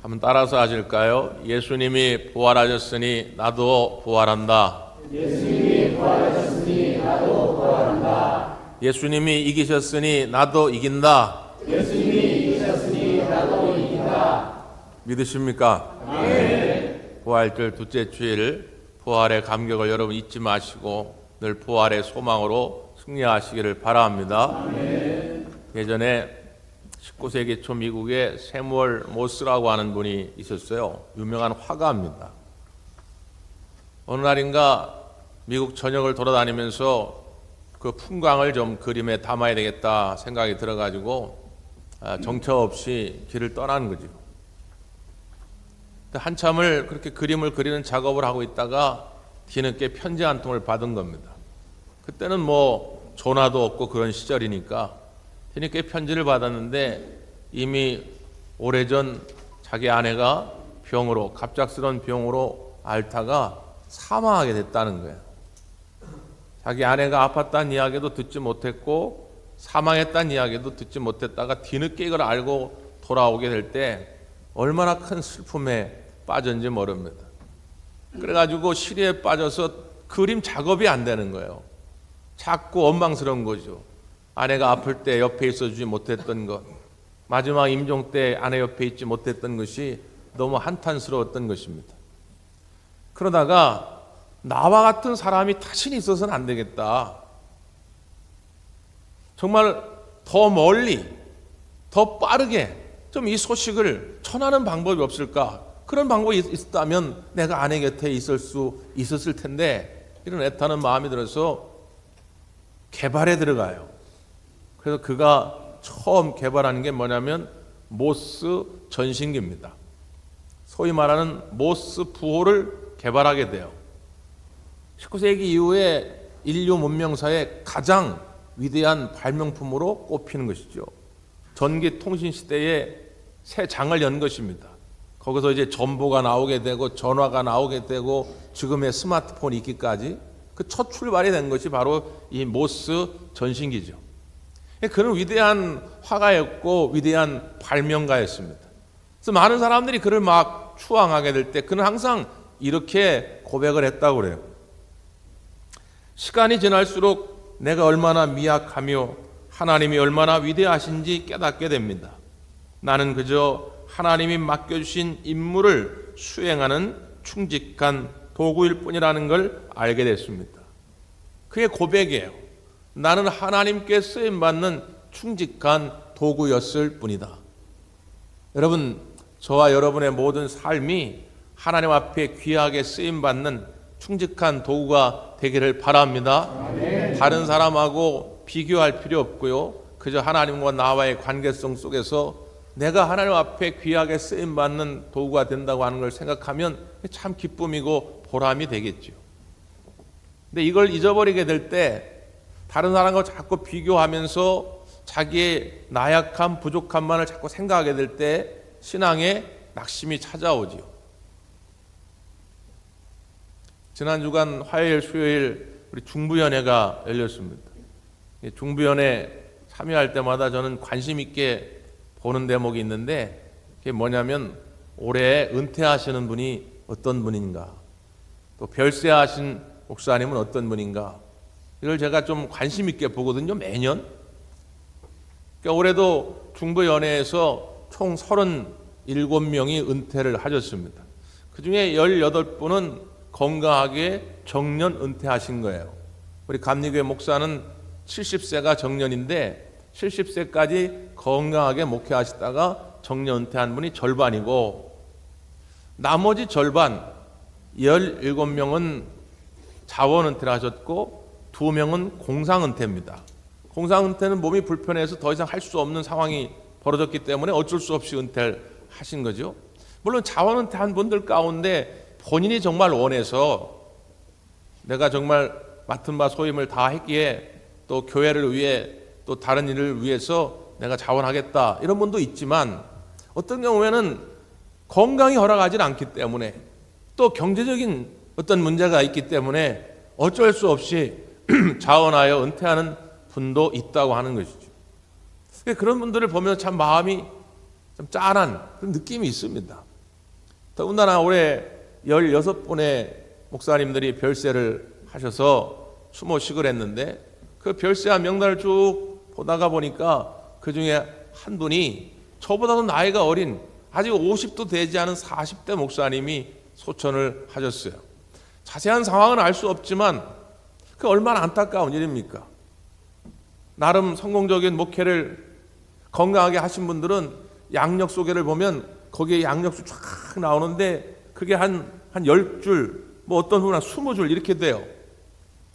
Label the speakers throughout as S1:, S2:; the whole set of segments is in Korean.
S1: 한번 따라서 하실까요? 예수님이 부활하셨으니 나도 부활한다.
S2: 예수님이 부활하셨으니 나도 부활한다.
S1: 예수님이 이기셨으니 나도 이긴다.
S2: 예수님이 이기셨으니 나도 이긴다.
S1: 믿으십니까?
S2: 아멘.
S1: 부활절 둘째 주일 부활의 감격을 여러분 잊지 마시고 늘 부활의 소망으로 승리하시기를 바랍니다.
S2: 아멘.
S1: 예전에 19세기 초 미국에 세무얼 모스라고 하는 분이 있었어요. 유명한 화가입니다. 어느 날인가 미국 전역을 돌아다니면서 그 풍광을 좀 그림에 담아야 되겠다 생각이 들어가지고 정처 없이 길을 떠난 거죠. 한참을 그렇게 그림을 그리는 작업을 하고 있다가 뒤늦게 편지 한 통을 받은 겁니다. 그때는 뭐 전화도 없고 그런 시절이니까 뒤늦게 편지를 받았는데 이미 오래전 자기 아내가 병으로 갑작스러운 병으로 앓다가 사망하게 됐다는 거예요. 자기 아내가 아팠다는 이야기도 듣지 못했고 사망했다는 이야기도 듣지 못했다가 뒤늦게 이걸 알고 돌아오게 될 때 얼마나 큰 슬픔에 빠졌는지 모릅니다. 그래가지고 시리에 빠져서 그림 작업이 안 되는 거예요. 자꾸 원망스러운 거죠. 아내가 아플 때 옆에 있어주지 못했던 것, 마지막 임종 때 아내 옆에 있지 못했던 것이 너무 한탄스러웠던 것입니다. 그러다가 나와 같은 사람이 타신이 있어서는 안 되겠다. 정말 더 멀리, 더 빠르게 좀 이 소식을 전하는 방법이 없을까? 그런 방법이 있었다면 내가 아내 곁에 있었을 텐데 이런 애타는 마음이 들어서 개발에 들어가요. 그래서 그가 처음 개발하는 게 뭐냐면 모스 전신기입니다. 소위 말하는 모스 부호를 개발하게 돼요. 19세기 이후에 인류 문명사의 가장 위대한 발명품으로 꼽히는 것이죠. 전기 통신 시대에 새 장을 연 것입니다. 거기서 이제 정보가 나오게 되고 전화가 나오게 되고 지금의 스마트폰이 있기까지 그 첫 출발이 된 것이 바로 이 모스 전신기죠. 그는 위대한 화가였고 위대한 발명가였습니다. 그래서 많은 사람들이 그를 막 추앙하게 될 때 그는 항상 이렇게 고백을 했다고 그래요. 시간이 지날수록 내가 얼마나 미약하며 하나님이 얼마나 위대하신지 깨닫게 됩니다. 나는 그저 하나님이 맡겨주신 임무를 수행하는 충직한 도구일 뿐이라는 걸 알게 됐습니다. 그의 고백이에요. 나는 하나님께 쓰임받는 충직한 도구였을 뿐이다. 여러분, 저와 여러분의 모든 삶이 하나님 앞에 귀하게 쓰임받는 충직한 도구가 되기를 바랍니다.
S2: 아멘.
S1: 다른 사람하고 비교할 필요 없고요. 그저 하나님과 나와의 관계성 속에서 내가 하나님 앞에 귀하게 쓰임받는 도구가 된다고 하는 걸 생각하면 참 기쁨이고 보람이 되겠죠. 근데 이걸 잊어버리게 될 때 다른 사람과 자꾸 비교하면서 자기의 나약함, 부족함만을 자꾸 생각하게 될 때 신앙에 낙심이 찾아오죠. 지난 주간 화요일, 수요일 우리 중부연회가 열렸습니다. 중부연회 참여할 때마다 저는 관심 있게 보는 대목이 있는데 그게 뭐냐면 올해 은퇴하시는 분이 어떤 분인가, 또 별세하신 목사님은 어떤 분인가, 이걸 제가 좀 관심 있게 보거든요, 매년. 그러니까 올해도 중부연회에서 총 37명이 은퇴를 하셨습니다. 그 중에 18분은 건강하게 정년 은퇴하신 거예요. 우리 감리교회 목사는 70세가 정년인데 70세까지 건강하게 목회하시다가 정년 은퇴한 분이 절반이고 나머지 절반 17명은 자원 은퇴를 하셨고 2명은 공상 은퇴입니다. 공상 은퇴는 몸이 불편해서 더 이상 할 수 없는 상황이 벌어졌기 때문에 어쩔 수 없이 은퇴를 하신 거죠. 물론 자원 은퇴한 분들 가운데 본인이 정말 원해서 내가 정말 맡은 바 소임을 다 했기에 또 교회를 위해 또 다른 일을 위해서 내가 자원하겠다 이런 분도 있지만 어떤 경우에는 건강이 허락하지 않기 때문에 또 경제적인 어떤 문제가 있기 때문에 어쩔 수 없이 자원하여 은퇴하는 분도 있다고 하는 것이죠. 그런 분들을 보면 참 마음이 좀 짠한 그런 느낌이 있습니다. 더군다나 올해 16분의 목사님들이 별세를 하셔서 추모식을 했는데 그 별세한 명단을 쭉 보다가 보니까 그 중에 한 분이 저보다도 나이가 어린 아직 50도 되지 않은 40대 목사님이 소천을 하셨어요. 자세한 상황은 알 수 없지만 그 얼마나 안타까운 일입니까? 나름 성공적인 목회를 건강하게 하신 분들은 양력 소개를 보면 거기에 양력수 쫙 나오는데 그게 한 10줄, 뭐 어떤 분은 20줄 이렇게 돼요.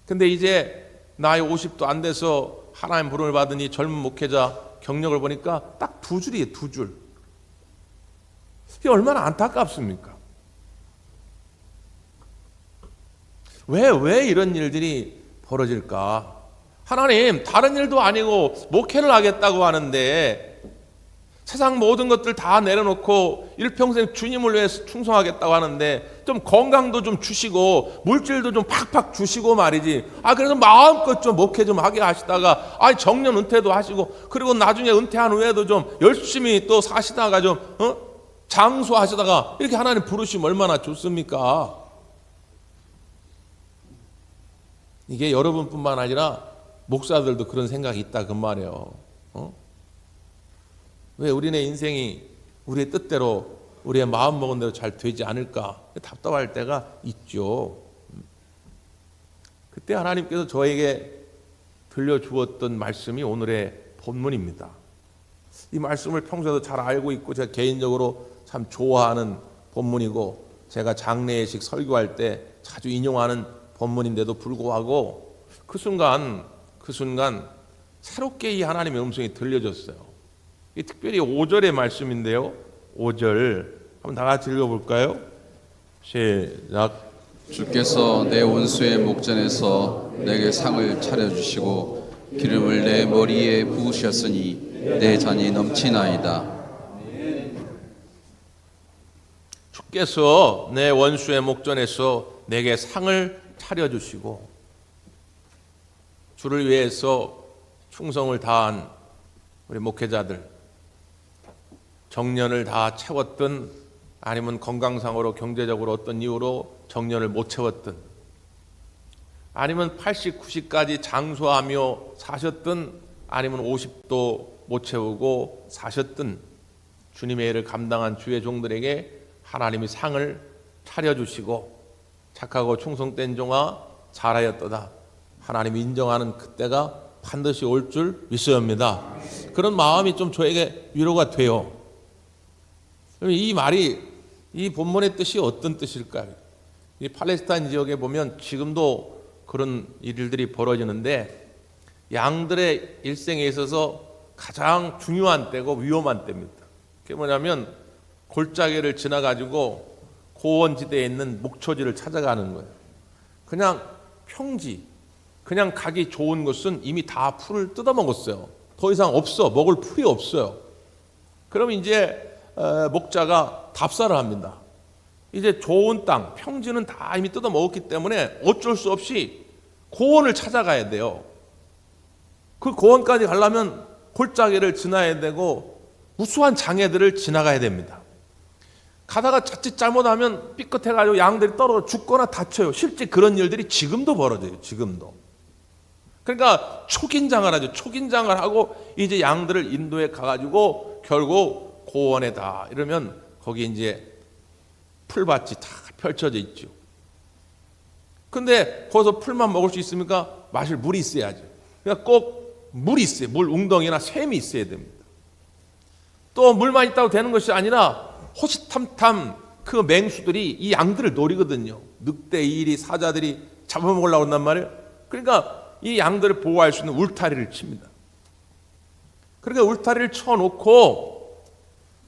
S1: 근데 이제 나이 50도 안 돼서 하나님 부름을 받은 이 젊은 목회자 경력을 보니까 딱 2줄이에요, 2줄. 이게 얼마나 안타깝습니까? 왜 이런 일들이 벌어질까? 하나님, 다른 일도 아니고 목회를 하겠다고 하는데 세상 모든 것들 다 내려놓고 일평생 주님을 위해서 충성하겠다고 하는데 좀 건강도 좀 주시고 물질도 좀 팍팍 주시고 말이지. 그래서 마음껏 좀 목회 좀 하게 하시다가 정년 은퇴도 하시고 그리고 나중에 은퇴한 후에도 좀 열심히 또 사시다가 좀 장수하시다가 이렇게 하나님 부르시면 얼마나 좋습니까? 이게 여러분뿐만 아니라 목사들도 그런 생각이 있다 그 말이에요. 왜 우리네 인생이 우리의 뜻대로 우리의 마음 먹은 대로 잘 되지 않을까 답답할 때가 있죠. 그때 하나님께서 저에게 들려주었던 말씀이 오늘의 본문입니다. 이 말씀을 평소에도 잘 알고 있고 제가 개인적으로 참 좋아하는 본문이고 제가 장례식 설교할 때 자주 인용하는 본문인데도 불구하고 그 순간 새롭게 이 하나님의 음성이 들려졌어요. 특별히 5절의 말씀인데요. 5절 한번 다 같이 읽어볼까요? 시작.
S3: 주께서 내 원수의 목전에서 내게 상을 차려주시고 기름을 내 머리에 부으셨으니 내 잔이 넘치나이다.
S1: 주께서 내 원수의 목전에서 내게 상을 차려주시고 주를 위해서 충성을 다한 우리 목회자들 정년을 다 채웠든 아니면 건강상으로 경제적으로 어떤 이유로 정년을 못 채웠든 아니면 80, 90까지 장수하며 사셨든 아니면 50도 못 채우고 사셨든 주님의 일을 감당한 주의 종들에게 하나님이 상을 차려주시고 착하고 충성된 종아 잘하였도다 하나님이 인정하는 그때가 반드시 올 줄 믿습니다. 그런 마음이 좀 저에게 위로가 돼요. 이 말이 이 본문의 뜻이 어떤 뜻일까요? 이 팔레스타인 지역에 보면 지금도 그런 일들이 벌어지는데 양들의 일생에 있어서 가장 중요한 때고 위험한 때입니다. 그게 뭐냐면 골짜기를 지나가지고 고원지대에 있는 목초지를 찾아가는 거예요. 그냥 평지, 그냥 가기 좋은 곳은 이미 다 풀을 뜯어먹었어요. 더 이상 없어, 먹을 풀이 없어요. 그럼 이제 목자가 답사를 합니다. 이제 좋은 땅, 평지는 다 이미 뜯어먹었기 때문에 어쩔 수 없이 고원을 찾아가야 돼요. 그 고원까지 가려면 골짜기를 지나야 되고 무수한 장애들을 지나가야 됩니다. 가다가 자칫 잘못하면 삐끗해가지고 양들이 떨어져 죽거나 다쳐요. 실제 그런 일들이 지금도 벌어져요. 지금도. 그러니까 촉인장을 하죠. 촉인장을 하고 이제 양들을 인도에 가가지고 결국 고원에다 이러면 거기 이제 풀밭이 다 펼쳐져 있죠. 근데 거기서 풀만 먹을 수 있습니까? 마실 물이 있어야죠. 그러니까 꼭 물이 있어요. 물 웅덩이나 샘이 있어야 됩니다. 또 물만 있다고 되는 것이 아니라 호시탐탐 그 맹수들이 이 양들을 노리거든요. 늑대, 이리, 사자들이 잡아먹으려고 한단 말이에요. 그러니까 이 양들을 보호할 수 있는 울타리를 칩니다. 그러니까 울타리를 쳐놓고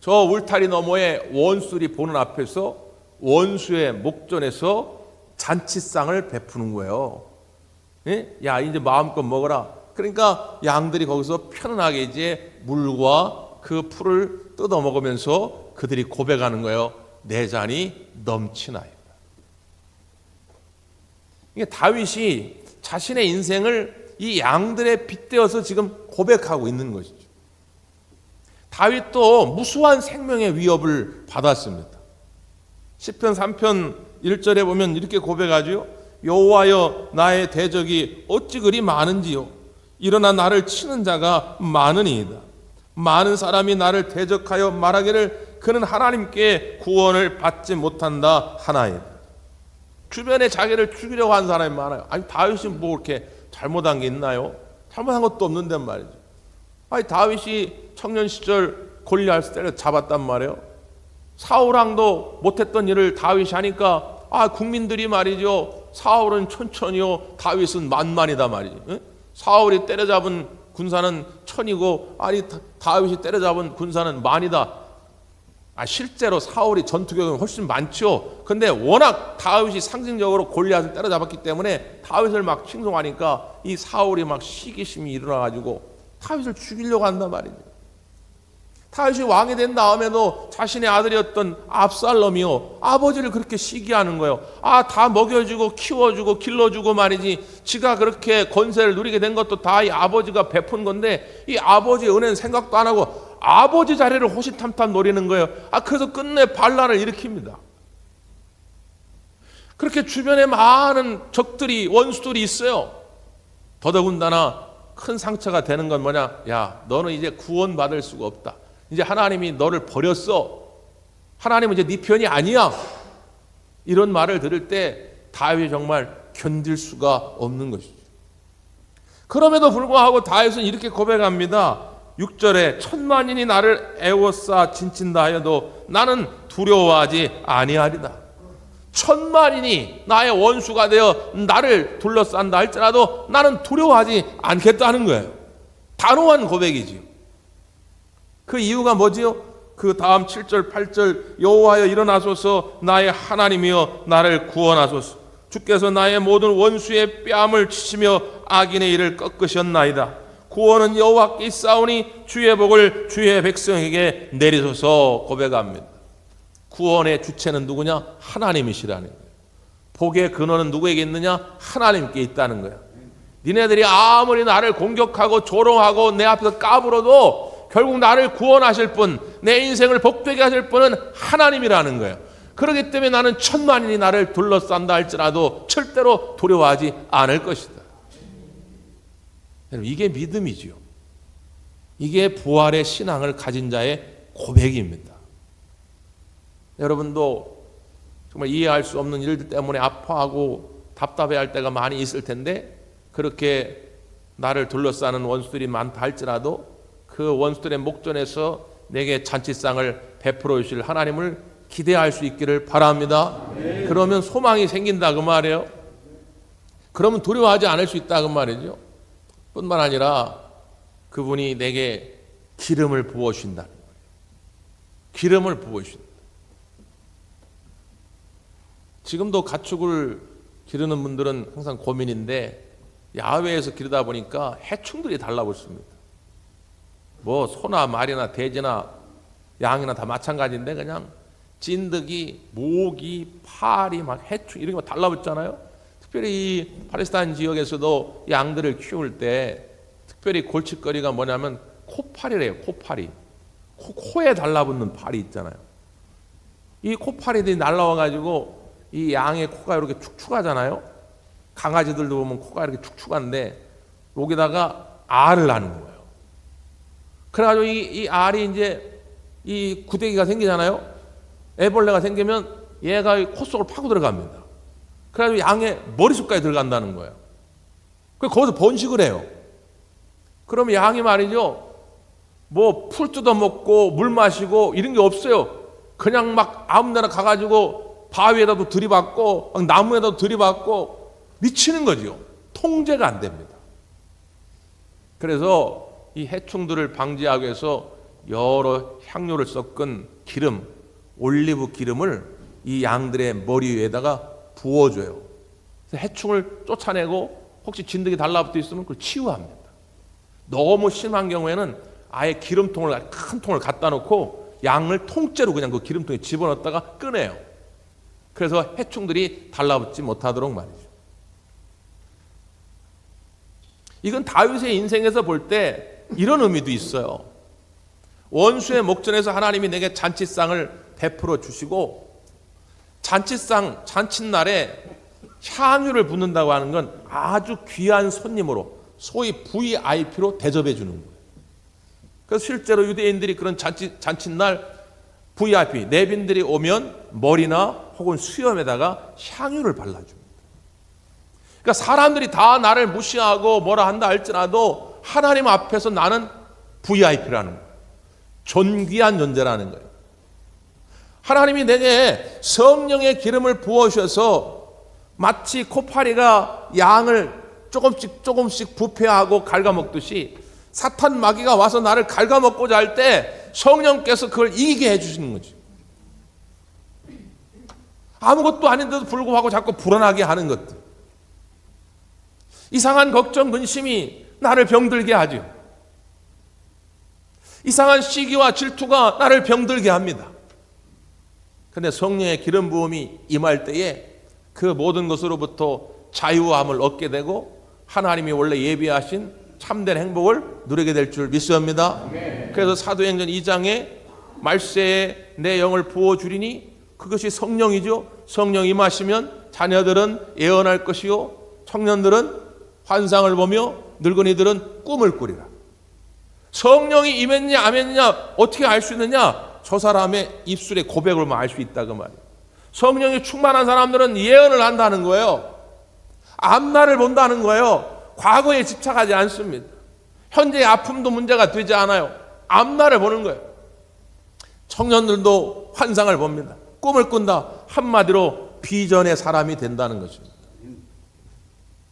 S1: 저 울타리 너머에 원수들이 보는 앞에서 원수의 목전에서 잔치상을 베푸는 거예요. 예? 야, 이제 마음껏 먹어라. 그러니까 양들이 거기서 편안하게 이제 물과 그 풀을 뜯어 먹으면서 그들이 고백하는 거예요. 내 잔이 넘치나이다. 이게 다윗이 자신의 인생을 이 양들에 빗대어서 지금 고백하고 있는 것이죠. 다윗도 무수한 생명의 위협을 받았습니다. 시편 3편 1절에 보면 이렇게 고백하지요. 여호와여 나의 대적이 어찌 그리 많은지요. 일어나 나를 치는 자가 많으니이다. 많은 사람이 나를 대적하여 말하기를 그는 하나님께 구원을 받지 못한다 하나이다. 주변에 자기를 죽이려고 하는 사람이 많아요. 아니 다윗이 뭐 이렇게 잘못한 게 있나요? 잘못한 것도 없는데 말이죠. 아니 다윗이 청년 시절 골리앗을 때려 잡았단 말이에요. 사울왕도 못했던 일을 다윗이 하니까 국민들이 말이죠. 사울은 천천히요, 다윗은 만만이다 말이지. 응? 사울이 때려잡은 군사는 천이고 다윗이 때려잡은 군사는 만이다. 실제로 사울이 전투 경험이 훨씬 많죠. 근데 워낙 다윗이 상징적으로 골리앗을 때려잡았기 때문에 다윗을 막 칭송하니까 이 사울이 막 시기심이 일어나가지고 다윗을 죽이려고 한단 말이죠. 다윗이 왕이 된 다음에도 자신의 아들이었던 압살롬이요, 아버지를 그렇게 시기하는 거예요. 다 먹여주고 키워주고 길러주고 말이지, 지가 그렇게 권세를 누리게 된 것도 다 이 아버지가 베푼 건데 이 아버지의 은혜는 생각도 안 하고 아버지 자리를 호시탐탐 노리는 거예요. 그래서 끝내 반란을 일으킵니다. 그렇게 주변에 많은 적들이, 원수들이 있어요. 더더군다나 큰 상처가 되는 건 뭐냐? 야, 너는 이제 구원받을 수가 없다. 이제 하나님이 너를 버렸어. 하나님은 이제 네 편이 아니야. 이런 말을 들을 때 다윗이 정말 견딜 수가 없는 것이죠. 그럼에도 불구하고 다윗은 이렇게 고백합니다. 6절에 천만인이 나를 애워싸 진친다 하여도 나는 두려워하지 아니하리다. 천만인이 나의 원수가 되어 나를 둘러싼다 할지라도 나는 두려워하지 않겠다는 거예요. 단호한 고백이지요. 그 이유가 뭐지요? 그 다음 7절 8절 여호와여 일어나소서 나의 하나님이여 나를 구원하소서. 주께서 나의 모든 원수의 뺨을 치시며 악인의 일을 꺾으셨나이다. 구원은 여호와께 있사오니 주의 복을 주의 백성에게 내리소서 고백합니다. 구원의 주체는 누구냐? 하나님이시라는 거예요. 복의 근원은 누구에게 있느냐? 하나님께 있다는 거예요. 니네들이 아무리 나를 공격하고 조롱하고 내 앞에서 까불어도 결국 나를 구원하실 분, 내 인생을 복되게 하실 분은 하나님이라는 거예요. 그렇기 때문에 나는 천만인이 나를 둘러싼다 할지라도 절대로 두려워하지 않을 것이다. 여러분, 이게 믿음이지요. 이게 부활의 신앙을 가진 자의 고백입니다. 여러분도 정말 이해할 수 없는 일들 때문에 아파하고 답답해할 때가 많이 있을 텐데, 그렇게 나를 둘러싸는 원수들이 많다 할지라도 그 원수들의 목전에서 내게 잔치상을 베풀어 주실 하나님을 기대할 수 있기를 바랍니다. 그러면 소망이 생긴다 그 말이에요. 그러면 두려워하지 않을 수 있다 그 말이죠. 뿐만 아니라 그분이 내게 기름을 부어주신다는 거예요. 기름을 부어주신다. 지금도 가축을 기르는 분들은 항상 고민인데, 야외에서 기르다 보니까 해충들이 달라붙습니다. 뭐 소나 말이나 돼지나 양이나 다 마찬가지인데 그냥 찐득이, 모기, 파리, 막 해충 이런 거 달라붙잖아요. 특별히 이 팔레스타인 지역에서도 양들을 키울 때 특별히 골칫거리가 뭐냐면 코파리래요. 코파리. 코에 달라붙는 팔이 있잖아요. 이 코파리들이 날라와가지고 이 양의 코가 이렇게 축축하잖아요. 강아지들도 보면 코가 이렇게 축축한데 여기다가 알을 낳는 거예요. 그래가지고 이 알이 이제 이 구데기가 생기잖아요. 애벌레가 생기면 얘가 코 속으로 파고 들어갑니다. 그래가지고 양의 머릿속까지 들어간다는 거예요. 그래서 거기서 번식을 해요. 그러면 양이 말이죠, 뭐 풀 뜯어먹고 물 마시고 이런 게 없어요. 그냥 막 아무 데나 가가지고 바위에다도 들이받고 막 나무에다도 들이받고 미치는 거죠. 통제가 안 됩니다. 그래서 이 해충들을 방지하기 위해서 여러 향료를 섞은 기름, 올리브 기름을 이 양들의 머리 위에다가 부어줘요. 그래서 해충을 쫓아내고 혹시 진드기 달라붙어 있으면 그걸 치유합니다. 너무 심한 경우에는 아예 기름통을, 큰 통을 갖다 놓고 양을 통째로 그냥 그 기름통에 집어넣었다가 꺼내요. 그래서 해충들이 달라붙지 못하도록 말이죠. 이건 다윗의 인생에서 볼 때 이런 의미도 있어요. 원수의 목전에서 하나님이 내게 잔치상을 베풀어 주시고 잔칫날에 향유를 붓는다고 하는 건 아주 귀한 손님으로, 소위 VIP로 대접해 주는 거예요. 그래서 실제로 유대인들이 그런 잔칫날 VIP, 내빈들이 오면 머리나 혹은 수염에다가 향유를 발라줍니다. 그러니까 사람들이 다 나를 무시하고 뭐라 한다 할지라도 하나님 앞에서 나는 VIP라는 거예요. 존귀한 존재라는 거예요. 하나님이 내게 성령의 기름을 부어주셔서 마치 코파리가 양을 조금씩 부패하고 갉아먹듯이 사탄 마귀가 와서 나를 갉아먹고자 할 때 성령께서 그걸 이기게 해주시는 거지. 아무것도 아닌데도 불구하고 자꾸 불안하게 하는 것들, 이상한 걱정, 근심이 나를 병들게 하죠. 이상한 시기와 질투가 나를 병들게 합니다. 그런데 성령의 기름 부음이 임할 때에 그 모든 것으로부터 자유함을 얻게 되고 하나님이 원래 예비하신 참된 행복을 누리게 될 줄 믿습니다. 그래서 사도행전 2장에 말세에 내 영을 부어주리니 그것이 성령이죠. 성령 임하시면 자녀들은 예언할 것이요 청년들은 환상을 보며 늙은이들은 꿈을 꾸리라. 성령이 임했냐 안 임했냐 어떻게 알 수 있느냐? 저 사람의 입술의 고백으로만 알 수 있다 그 말이에요. 성령이 충만한 사람들은 예언을 한다는 거예요. 앞날을 본다는 거예요. 과거에 집착하지 않습니다. 현재의 아픔도 문제가 되지 않아요. 앞날을 보는 거예요. 청년들도 환상을 봅니다. 꿈을 꾼다. 한마디로 비전의 사람이 된다는 것입니다.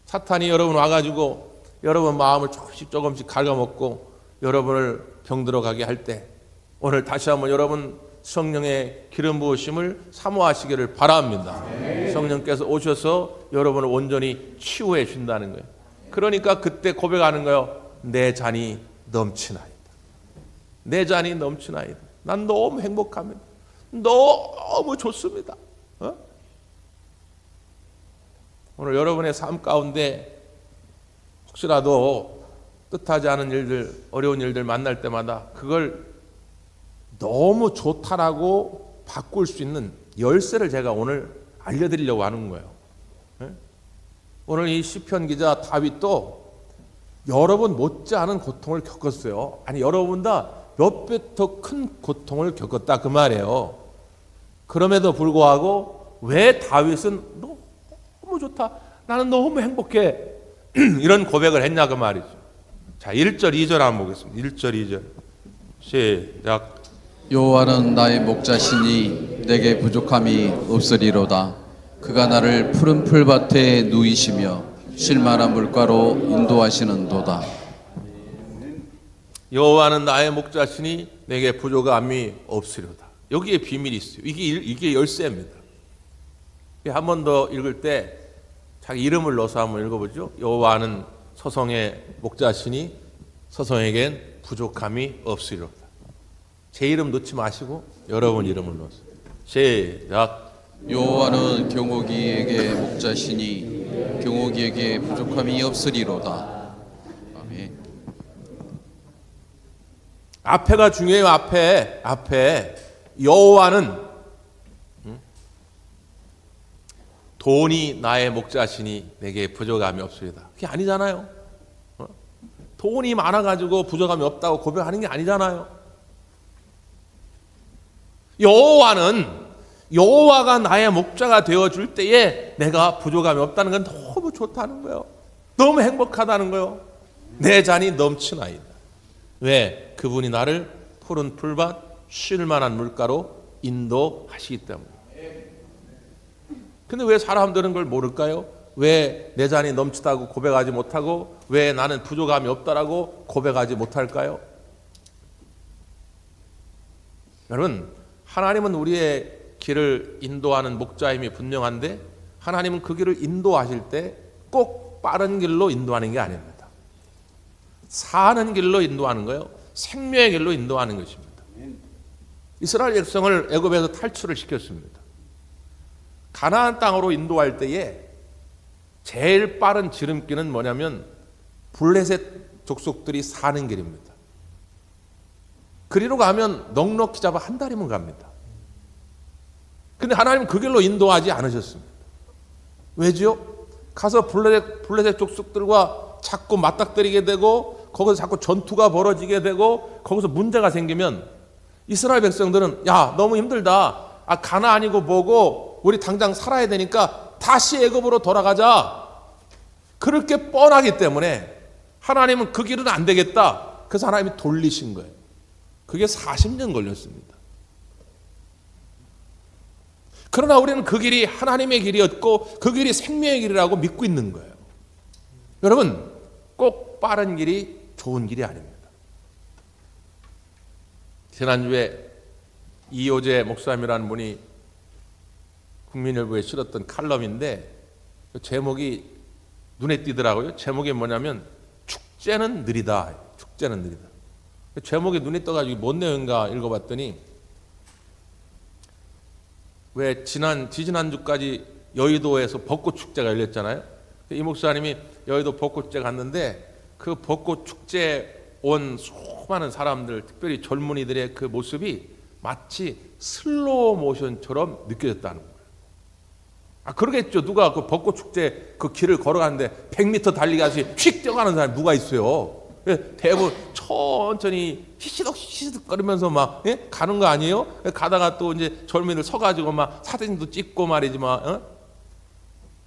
S1: 사탄이 여러분 와가지고 여러분 마음을 조금씩 갉아먹고 여러분을 병들어 가게 할 때 오늘 다시 한번 여러분 성령의 기름 부으심을 사모하시기를 바랍니다. 성령께서 오셔서 여러분을 온전히 치유해 준다는 거예요. 그러니까 그때 고백하는 거예요. 내 잔이 넘치나이다. 내 잔이 넘치나이다. 난 너무 행복합니다. 너무 좋습니다. 오늘 여러분의 삶 가운데 혹시라도 뜻하지 않은 일들, 어려운 일들 만날 때마다 그걸 너무 좋다라고 바꿀 수 있는 열쇠를 제가 오늘 알려드리려고 하는 거예요. 오늘 이 시편 기자 다윗도 여러분 못지않은 고통을 겪었어요. 아니 여러분보다 몇 배 더 큰 고통을 겪었다 그 말이에요. 그럼에도 불구하고 왜 다윗은 너무 좋다, 나는 너무 행복해 이런 고백을 했냐 그 말이죠. 자 1절 2절 한번 보겠습니다. 1절 2절 시작.
S3: 여호와는 나의 목자시니 내게 부족함이 없으리로다. 그가 나를 푸른 풀밭에 누이시며 쉴만한 물가로 인도하시는도다.
S1: 여호와는 나의 목자시니 내게 부족함이 없으리로다. 여기에 비밀이 있어요. 이게 열쇠입니다. 한 번 더 읽을 때 자기 이름을 넣어서 한번 읽어보죠. 여호와는 서성의 목자시니 서성에겐 부족함이 없으리로다. 제 이름 넣지 마시고 여러분 이름을 넣으세요. 시작.
S3: 여호와는 경호기에게 목자시니 경호기에게 부족함이 없으리로다. 아멘.
S1: 앞에가 중요해요. 앞에 여호와는 돈이 나의 목자시니 내게 부족함이 없습니다. 그게 아니잖아요. 돈이 많아가지고 부족함이 없다고 고백하는 게 아니잖아요. 여호와가 나의 목자가 되어줄 때에 내가 부족함이 없다는 건 너무 좋다는 거예요. 너무 행복하다는 거예요. 내 잔이 넘치나이다. 왜? 그분이 나를 푸른 풀밭 쉴 만한 물가로 인도하시기 때문에. 근데 왜 사람들은 그걸 모를까요? 왜 내 잔이 넘치다고 고백하지 못하고 왜 나는 부족함이 없다라고 고백하지 못할까요? 여러분, 하나님은 우리의 길을 인도하는 목자임이 분명한데 하나님은 그 길을 인도하실 때 꼭 빠른 길로 인도하는 게 아닙니다. 사는 길로 인도하는 거예요. 생명의 길로 인도하는 것입니다. 이스라엘 백성을 애굽에서 탈출을 시켰습니다. 가나안 땅으로 인도할 때에 제일 빠른 지름길은 뭐냐면 블레셋 족속들이 사는 길입니다. 그리로 가면 넉넉히 잡아 한 달이면 갑니다. 근데 하나님은 그 길로 인도하지 않으셨습니다. 왜죠? 가서 블레셋 족속들과 자꾸 맞닥뜨리게 되고 거기서 자꾸 전투가 벌어지게 되고 거기서 문제가 생기면 이스라엘 백성들은 야 너무 힘들다. 가나안이고 뭐고 우리 당장 살아야 되니까 다시 애굽으로 돌아가자. 그렇게 뻔하기 때문에 하나님은 그 길은 안 되겠다. 그래서 하나님이 돌리신 거예요. 그게 40년 걸렸습니다. 그러나 우리는 그 길이 하나님의 길이었고 그 길이 생명의 길이라고 믿고 있는 거예요. 여러분, 꼭 빠른 길이 좋은 길이 아닙니다. 지난주에 이호재 목사님이라는 분이 국민일보에 실었던 칼럼인데 제목이 눈에 띄더라고요. 제목이 뭐냐면 축제는 느리다. 축제는 느리다. 제목이 눈에 떠가지고 뭔 내용인가 읽어봤더니 왜 지지난주까지 여의도에서 벚꽃 축제가 열렸잖아요. 이 목사님이 여의도 벚꽃 축제 갔는데 그 벚꽃 축제에 온 수많은 사람들, 특별히 젊은이들의 그 모습이 마치 슬로우 모션처럼 느껴졌다는 거예요. 그러겠죠. 누가 그 벚꽃 축제 그 길을 걸어가는데 100m 달리기 하시 휙 뛰어가는 사람이 누가 있어요? 대부분 천천히 히시덕 거리면서 막 가는 거 아니에요? 가다가 또 이제 젊은이들 서가지고 막 사진도 찍고 말이지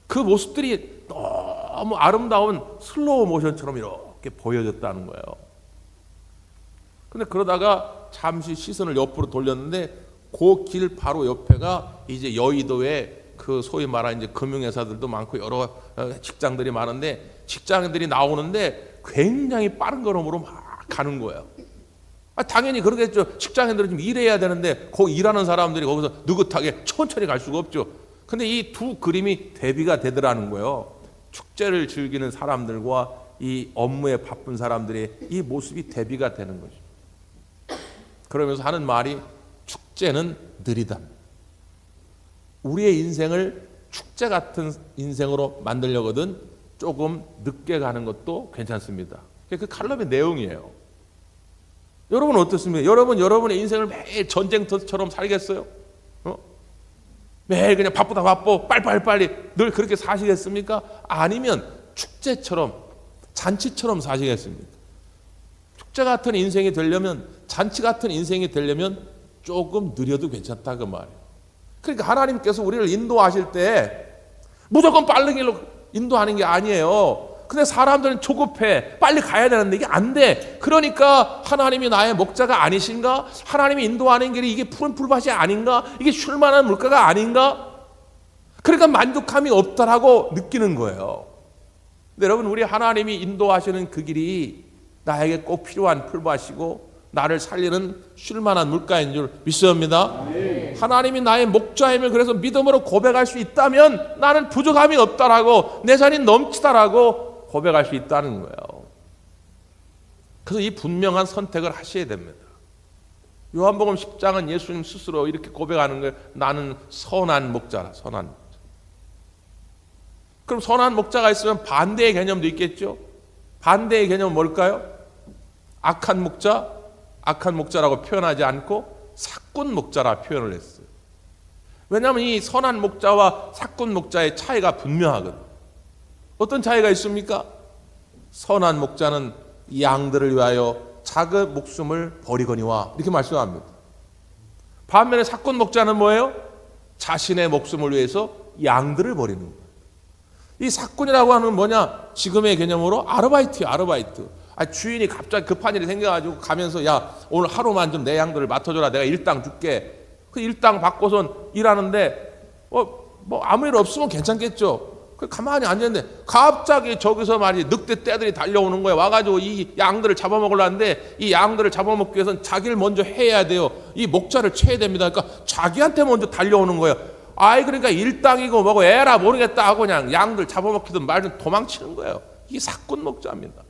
S1: 그 모습들이 너무 아름다운 슬로우 모션처럼 이렇게 보여졌다는 거예요. 근데 그러다가 잠시 시선을 옆으로 돌렸는데 그 길 바로 옆에가 이제 여의도에 그 소위 말하는 이제 금융회사들도 많고 여러 직장들이 많은데 직장인들이 나오는데 굉장히 빠른 걸음으로 막 가는 거예요. 당연히 그러겠죠. 직장인들은 좀 일해야 되는데 거기 일하는 사람들이 거기서 느긋하게 천천히 갈 수가 없죠. 근데 이 두 그림이 대비가 되더라는 거예요. 축제를 즐기는 사람들과 이 업무에 바쁜 사람들의 이 모습이 대비가 되는 거죠. 그러면서 하는 말이 축제는 느리다. 우리의 인생을 축제 같은 인생으로 만들려거든 조금 늦게 가는 것도 괜찮습니다. 그 칼럼의 내용이에요. 여러분 어떻습니까? 여러분의 인생을 매일 전쟁터처럼 살겠어요? 매일 그냥 바쁘다 바빠 빨리 늘 그렇게 사시겠습니까? 아니면 축제처럼 잔치처럼 사시겠습니까? 축제 같은 인생이 되려면 잔치 같은 인생이 되려면 조금 느려도 괜찮다 그 말이에요. 그러니까 하나님께서 우리를 인도하실 때 무조건 빠른 길로 인도하는 게 아니에요. 근데 사람들은 조급해. 빨리 가야 되는데 이게 안 돼. 그러니까 하나님이 나의 목자가 아니신가? 하나님이 인도하는 길이 이게 푸른 풀밭이 아닌가? 이게 쉴만한 물가가 아닌가? 그러니까 만족함이 없다라고 느끼는 거예요. 근데 여러분 우리 하나님이 인도하시는 그 길이 나에게 꼭 필요한 풀밭이고 나를 살리는 쉴만한 물가인 줄 믿습니다. 하나님이 나의 목자임을 그래서 믿음으로 고백할 수 있다면 나는 부족함이 없다라고 내 잔이 넘치다라고 고백할 수 있다는 거예요. 그래서 이 분명한 선택을 하셔야 됩니다. 요한복음 10장은 예수님 스스로 이렇게 고백하는 거예요. 나는 선한 목자라. 선한 목자. 그럼 선한 목자가 있으면 반대의 개념도 있겠죠. 반대의 개념은 뭘까요? 악한 목자라고 표현하지 않고 사꾼 목자라 표현을 했어요. 왜냐하면 이 선한 목자와 사꾼 목자의 차이가 분명하거든요. 어떤 차이가 있습니까? 선한 목자는 양들을 위하여 자기 목숨을 버리거니와 이렇게 말씀합니다. 반면에 사꾼 목자는 뭐예요? 자신의 목숨을 위해서 양들을 버리는 거예요. 이 사꾼이라고 하는 뭐냐? 지금의 개념으로 아르바이트예요. 아르바이트. 주인이 갑자기 급한 일이 생겨가지고 가면서 야 오늘 하루만 좀 내 양들을 맡아줘라. 내가 일당 줄게. 그 일당 받고선 일하는데 뭐 아무 일 없으면 괜찮겠죠. 가만히 앉았는데 갑자기 저기서 말이지 늑대 떼들이 달려오는 거예요. 와가지고 이 양들을 잡아먹으려는데 이 양들을 잡아먹기 위해서는 자기를 먼저 해야 돼요. 이 목자를 쳐야 됩니다. 그러니까 자기한테 먼저 달려오는 거예요. 그러니까 일당이고 뭐고 에라 모르겠다 하고 그냥 양들 잡아먹히든 말든 도망치는 거예요. 이게 사꾼 목자입니다.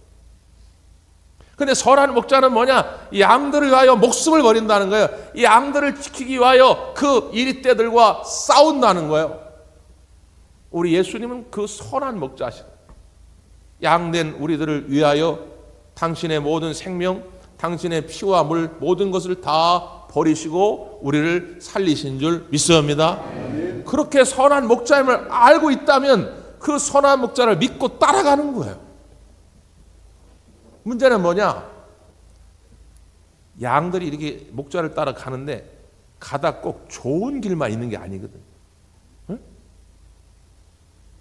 S1: 근데 선한 목자는 뭐냐? 이 양들을 위하여 목숨을 버린다는 거예요. 이 양들을 지키기 위하여 그 이리떼들과 싸운다는 거예요. 우리 예수님은 그 선한 목자시다. 양된 우리들을 위하여 당신의 모든 생명, 당신의 피와 물 모든 것을 다 버리시고 우리를 살리신 줄 믿습니다. 그렇게 선한 목자임을 알고 있다면 그 선한 목자를 믿고 따라가는 거예요. 문제는 뭐냐? 양들이 이렇게 목자를 따라가는데 가다 꼭 좋은 길만 있는 게 아니거든. 응?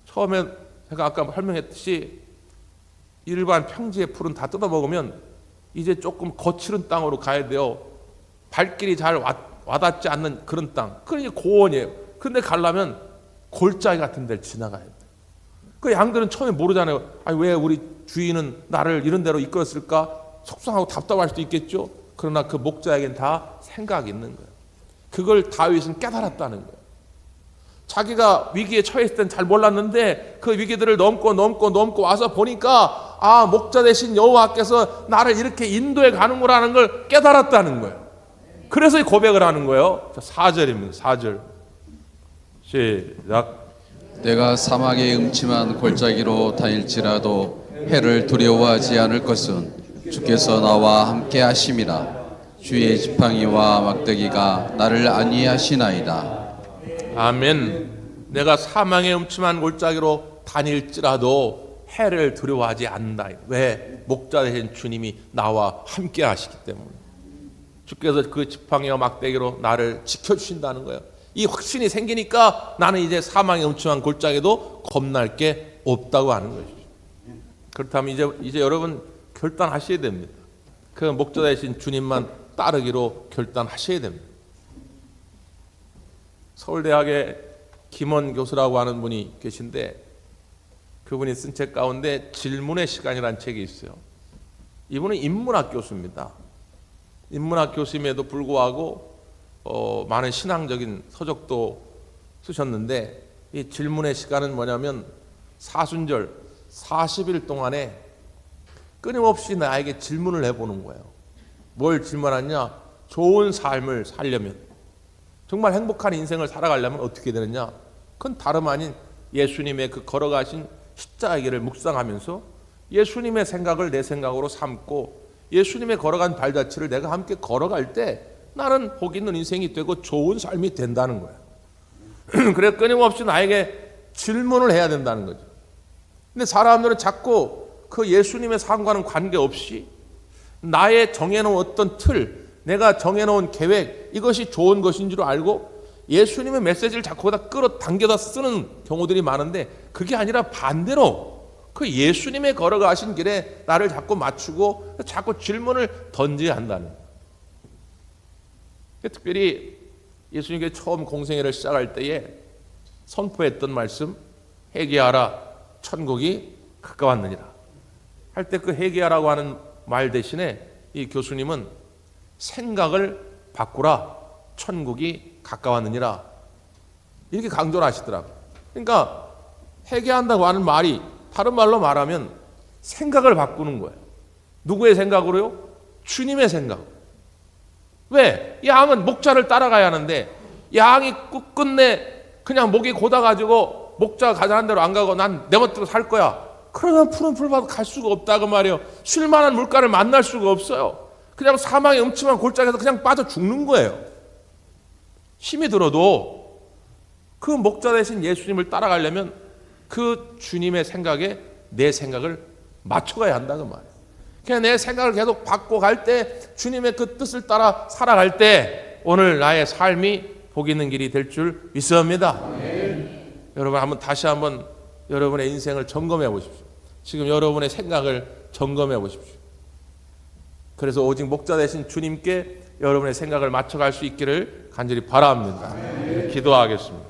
S1: 처음에 제가 아까 설명했듯이 일반 평지의 풀은 다 뜯어먹으면 이제 조금 거칠은 땅으로 가야 돼요. 발길이 잘 와닿지 않는 그런 땅. 그게 고원이에요. 근데 가려면 골짜기 같은 데를 지나가야 돼. 그 양들은 처음에 모르잖아요. 아니, 왜 우리 주인은 나를 이런 데로 이끌었을까? 속상하고 답답할 수도 있겠죠. 그러나 그 목자에겐 다 생각이 있는 거예요. 그걸 다윗은 깨달았다는 거예요. 자기가 위기에 처했을 땐 잘 몰랐는데 그 위기들을 넘고 와서 보니까 아, 목자 대신 여호와께서 나를 이렇게 인도해 가는구나는 걸 깨달았다는 거예요. 그래서 이 고백을 하는 거예요. 4절입니다. 4절 시작.
S3: 내가 사막의 음침한 골짜기로 다닐지라도 해를 두려워하지 않을 것은 주께서 나와 함께 하심이라. 주의 지팡이와 막대기가 나를 안위하시나이다.
S1: 아멘. 내가 사망의 음침한 골짜기로 다닐지라도 해를 두려워하지 않는다. 왜? 목자 되신 주님이 나와 함께 하시기 때문에. 주께서 그 지팡이와 막대기로 나를 지켜주신다는 거예요. 이 확신이 생기니까 나는 이제 사망의 음침한 골짜기도 겁날 게 없다고 하는 것이죠. 그렇다면 이제 여러분 결단하셔야 됩니다. 그 목자 되신 주님만 따르기로 결단하셔야 됩니다. 서울대학에 김원 교수라고 하는 분이 계신데 그분이 쓴 책 가운데 질문의 시간이라는 책이 있어요. 이분은 인문학 교수입니다. 인문학 교수임에도 불구하고 많은 신앙적인 서적도 쓰셨는데 이 질문의 시간은 뭐냐면 사순절 40일 동안에 끊임없이 나에게 질문을 해보는 거예요. 뭘 질문하냐? 좋은 삶을 살려면, 정말 행복한 인생을 살아가려면 어떻게 되느냐? 그건 다름 아닌 예수님의 그 걸어가신 십자가의 길을 묵상하면서 예수님의 생각을 내 생각으로 삼고 예수님의 걸어간 발자취를 내가 함께 걸어갈 때 나는 복 있는 인생이 되고 좋은 삶이 된다는 거예요. 그래 끊임없이 나에게 질문을 해야 된다는 거죠. 근데 사람들은 자꾸 그 예수님의 삶과는 관계없이 나의 정해놓은 어떤 틀, 내가 정해놓은 계획, 이것이 좋은 것인 줄 알고 예수님의 메시지를 자꾸 거기다 끌어당겨다 쓰는 경우들이 많은데 그게 아니라 반대로 그 예수님의 걸어가신 길에 나를 자꾸 맞추고 자꾸 질문을 던져야 한다는 거예요. 특별히 예수님께 처음 공생애를 시작할 때에 선포했던 말씀, 회개하라, 천국이 가까웠느니라 할 때 그 회개하라고 하는 말 대신에 이 교수님은 생각을 바꾸라, 천국이 가까웠느니라 이렇게 강조를 하시더라고요. 그러니까 회개한다고 하는 말이 다른 말로 말하면 생각을 바꾸는 거예요. 누구의 생각으로요? 주님의 생각. 왜? 양은 목자를 따라가야 하는데 양이 끝끝내 그냥 목이 고다가지고 목자가 가자는 대로 안 가고 난 내 멋대로 살 거야. 그러면 푸른 풀밭 갈 수가 없다 그 말이에요. 쉴만한 물가를 만날 수가 없어요. 그냥 사망의 음침한 골짜기에서 그냥 빠져 죽는 거예요. 힘이 들어도 그 목자 대신 예수님을 따라가려면 그 주님의 생각에 내 생각을 맞춰가야 한다 그 말이에요. 그냥 내 생각을 계속 바꿔갈 때 주님의 그 뜻을 따라 살아갈 때 오늘 나의 삶이 복 있는 길이 될 줄 믿습니다. 여러분 다시 한번 여러분의 인생을 점검해 보십시오. 지금 여러분의 생각을 점검해 보십시오. 그래서 오직 목자 되신 주님께 여러분의 생각을 맞춰갈 수 있기를 간절히 바랍니다. 기도하겠습니다.